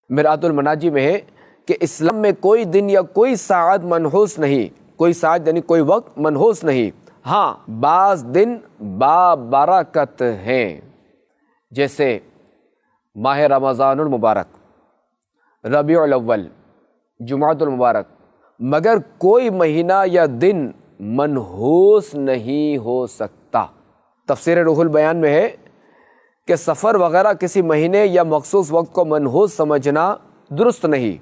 مرآت المناجی میں ہے کہ اسلام میں کوئی دن یا کوئی ساعت منحوس نہیں، کوئی ساعت یعنی کوئی وقت منحوس نہیں، ہاں بعض دن بابرکت ہیں، جیسے ماہ رمضان المبارک، ربیع الاول، جمعۃ المبارک، مگر کوئی مہینہ یا دن منحوس نہیں ہو سکتا۔ تفسیر روح البیان میں ہے کہ سفر وغیرہ کسی مہینے یا مخصوص وقت کو منحوس سمجھنا درست نہیں،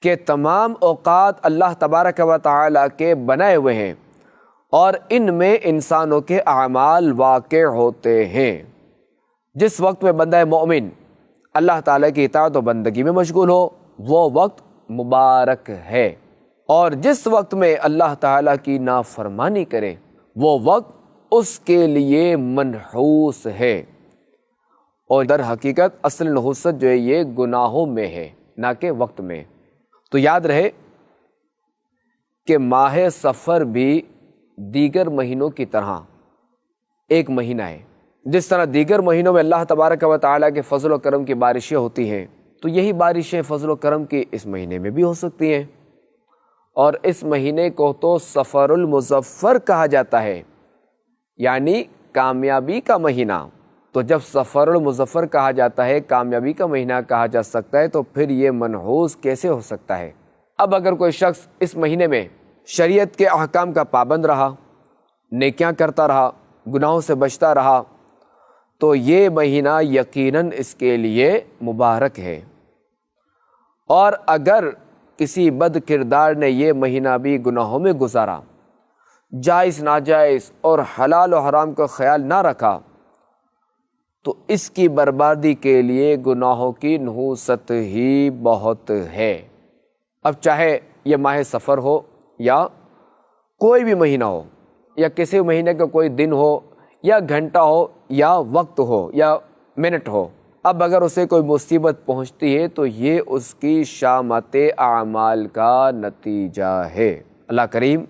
کہ تمام اوقات اللہ تبارک و تعالیٰ کے بنائے ہوئے ہیں اور ان میں انسانوں کے اعمال واقع ہوتے ہیں۔ جس وقت میں بندہ مومن اللہ تعالیٰ کی اطاعت و بندگی میں مشغول ہو وہ وقت مبارک ہے، اور جس وقت میں اللہ تعالیٰ کی نافرمانی کرے وہ وقت اس کے لیے منحوس ہے۔ اور در حقیقت اصل نحوست جو ہے یہ گناہوں میں ہے، نہ کہ وقت میں۔ تو یاد رہے کہ ماہ سفر بھی دیگر مہینوں کی طرح ایک مہینہ ہے۔ جس طرح دیگر مہینوں میں اللہ تبارک و تعالیٰ کے فضل و کرم کی بارشیں ہوتی ہیں، تو یہی بارشیں فضل و کرم کی اس مہینے میں بھی ہو سکتی ہیں، اور اس مہینے کو تو سفر المظفر کہا جاتا ہے، یعنی کامیابی کا مہینہ۔ تو جب سفر المظفر کہا جاتا ہے، کامیابی کا مہینہ کہا جا سکتا ہے، تو پھر یہ منحوس کیسے ہو سکتا ہے؟ اب اگر کوئی شخص اس مہینے میں شریعت کے احکام کا پابند رہا، نیکیاں کرتا رہا، گناہوں سے بچتا رہا، تو یہ مہینہ یقیناً اس کے لیے مبارک ہے۔ اور اگر کسی بد کردار نے یہ مہینہ بھی گناہوں میں گزارا، جائز ناجائز اور حلال و حرام کا خیال نہ رکھا، تو اس کی بربادی کے لیے گناہوں کی نحوست ہی بہت ہے۔ اب چاہے یہ ماہ سفر ہو یا کوئی بھی مہینہ ہو، یا کسی مہینے کا کوئی دن ہو یا گھنٹہ ہو یا وقت ہو یا منٹ ہو، اب اگر اسے کوئی مصیبت پہنچتی ہے تو یہ اس کی شامت اعمال کا نتیجہ ہے۔ اللہ کریم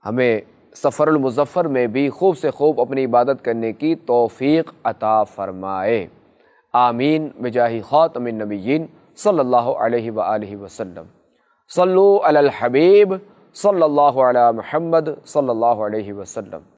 ہمیں سفر المظفر میں بھی خوب سے خوب اپنی عبادت کرنے کی توفیق عطا فرمائے، آمین بجاہ خاتم النبیین صلی اللہ علیہ وآلہ وسلم۔ صلو علی الحبیب صلی اللہ علی محمد صلی اللہ علیہ وسلم۔